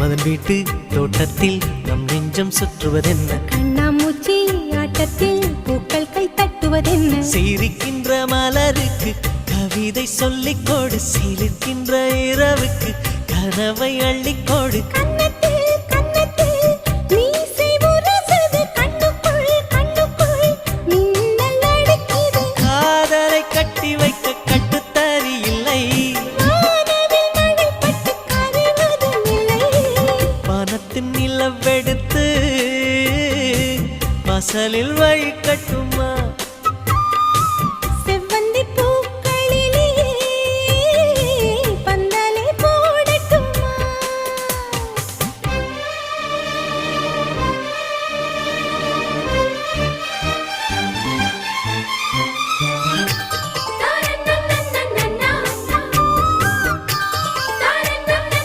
மன்மதன் வீட்டு தோட்டத்தில் நம் நெஞ்சம் சுற்றுவதென்ன? கண்ணாமூச்சி ஆட்டத்தில் பூக்கள் கை தட்டுவதென்ன? சிரிக்கின்ற மலருக்கு கவிதை சொல்லிக்கோடு, சிலிர்க்கின்ற இரவுக்கு கனவை அள்ளிக்கோடு. காதலை கட்டி வைக்க கட்டுத்தறி இல்லை, வானத்தின் நிலவெடுத்து வாசலில் வழி கட்டும்